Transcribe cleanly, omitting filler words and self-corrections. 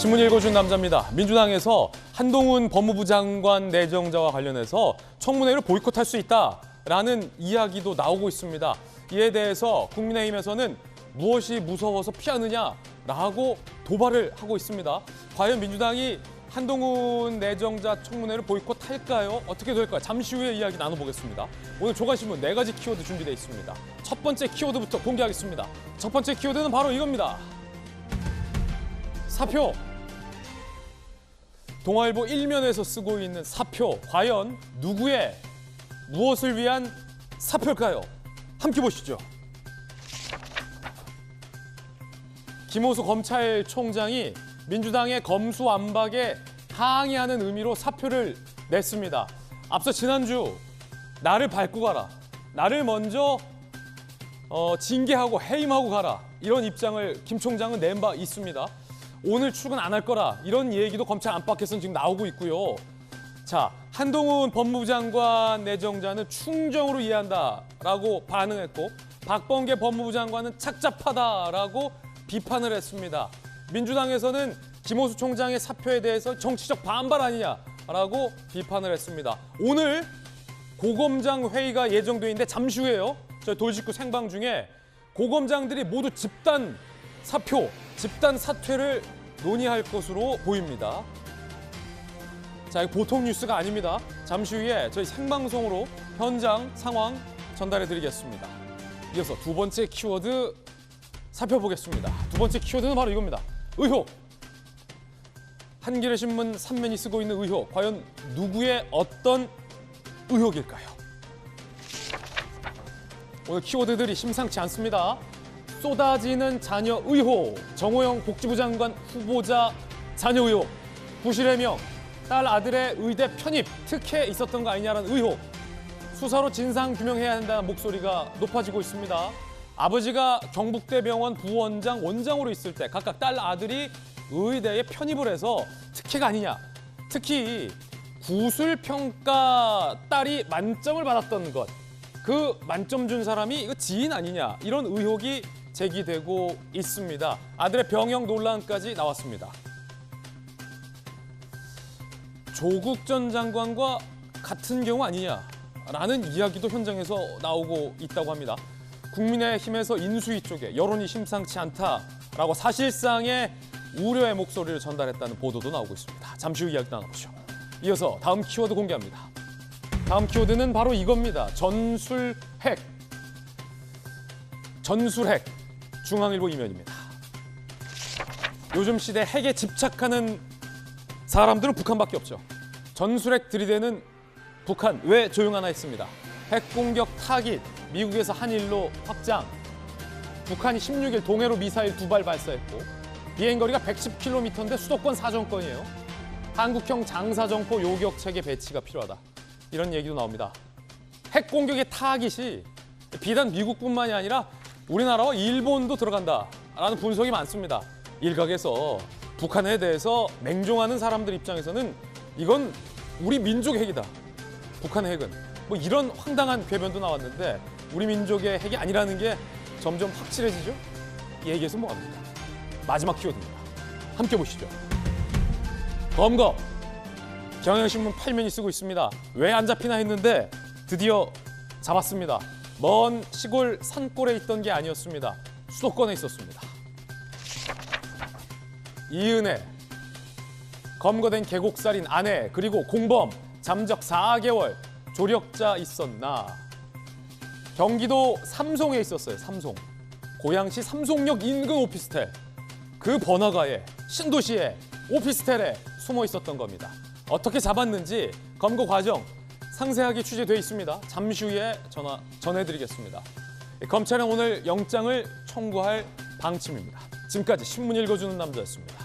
신문 읽어준 남자입니다. 민주당에서 한동훈 법무부 장관 내정자와 관련해서 청문회를 보이콧할 수 있다라는 이야기도 나오고 있습니다. 이에 대해서 국민의힘에서는 무엇이 무서워서 피하느냐라고 도발을 하고 있습니다. 과연 민주당이 한동훈 내정자 청문회를 보이콧할까요? 어떻게 될까요? 잠시 후에 이야기 나눠보겠습니다. 오늘 조간신문 4가지 키워드 준비되어 있습니다. 첫 번째 키워드부터 공개하겠습니다. 첫 번째 키워드는 바로 이겁니다. 사표. 동아일보 1면에서 쓰고 있는 사표. 과연 누구의, 무엇을 위한 사표일까요? 함께 보시죠. 김호수 검찰총장이 민주당의 검수완박에 항의하는 의미로 사표를 냈습니다. 앞서 지난주 나를 밟고 가라, 나를 먼저 징계하고 해임하고 가라, 이런 입장을 김 총장은 낸 바 있습니다. 오늘 출근 안 할 거라, 이런 얘기도 검찰 안팎에서는 지금 나오고 있고요. 자, 한동훈 법무부 장관 내정자는 충정으로 이해한다라고 반응했고, 박범계 법무부 장관은 착잡하다라고 비판을 했습니다. 민주당에서는 김호수 총장의 사표에 대해서 정치적 반발 아니냐라고 비판을 했습니다. 오늘 고검장 회의가 예정돼 있는데 잠시 후에요. 저희 돌직구 생방 중에 고검장들이 모두 집단 사표, 집단 사퇴를 논의할 것으로 보입니다. 자, 보통 뉴스가 아닙니다. 잠시 후에 저희 생방송으로 현장 상황 전달해드리겠습니다. 이어서 두 번째 키워드 살펴보겠습니다. 두 번째 키워드는 바로 이겁니다. 의혹. 한겨레 신문 3면이 쓰고 있는 의혹. 과연 누구의 어떤 의혹일까요? 오늘 키워드들이 심상치 않습니다. 쏟아지는 자녀 의혹. 정호영 복지부 장관 후보자 자녀 의혹. 부실 해명. 딸 아들의 의대 편입 특혜 있었던 거 아니냐라는 의혹. 수사로 진상 규명해야 한다는 목소리가 높아지고 있습니다. 아버지가 경북대병원 부원장, 원장으로 있을 때 각각 딸 아들이 의대에 편입을 해서 특혜가 아니냐. 특히 구술평가 딸이 만점을 받았던 것. 그 만점 준 사람이 이거 지인 아니냐. 이런 의혹이 제기되고 있습니다. 아들의 병역 논란까지 나왔습니다. 조국 전 장관과 같은 경우 아니냐라는 이야기도 현장에서 나오고 있다고 합니다. 국민의힘에서 인수위 쪽에 여론이 심상치 않다라고 사실상의 우려의 목소리를 전달했다는 보도도 나오고 있습니다. 잠시 후 이야기 나눠보죠. 이어서 다음 키워드 공개합니다. 다음 키워드는 바로 이겁니다. 전술핵. 전술핵. 중앙일보 이면입니다. 요즘 시대 핵에 집착하는 사람들은 북한밖에 없죠. 전술핵 들이대는 북한 왜 조용하나 했습니다. 핵공격 타깃 미국에서 한일로 확장. 북한이 16일 동해로 미사일 2발 발사했고 비행거리가 110km인데 수도권 사정권이에요. 한국형 장사정포 요격체계 배치가 필요하다. 이런 얘기도 나옵니다. 핵공격의 타깃이 비단 미국뿐만이 아니라 우리나라와 일본도 들어간다라는 분석이 많습니다. 일각에서 북한에 대해서 맹종하는 사람들 입장에서는 이건 우리 민족 핵이다. 북한 핵은. 뭐 이런 황당한 궤변도 나왔는데 우리 민족의 핵이 아니라는 게 점점 확실해지죠? 이 얘기에서 뭐합니까? 마지막 키워드입니다. 함께 보시죠. 검거. 경향신문 8면이 쓰고 있습니다. 왜 안 잡히나 했는데 드디어 잡았습니다. 먼 시골 산골에 있던 게 아니었습니다. 수도권에 있었습니다. 이은혜. 검거된 계곡살인 아내 그리고 공범 잠적 4개월. 조력자 있었나. 경기도 삼송에 있었어요. 삼송. 고양시 삼송역 인근 오피스텔. 그 번화가에 신도시에 오피스텔에 숨어 있었던 겁니다. 어떻게 잡았는지 검거 과정 상세하게 취재되어 있습니다. 잠시 후에 전해드리겠습니다. 검찰은 오늘 영장을 청구할 방침입니다. 지금까지 신문 읽어주는 남자였습니다.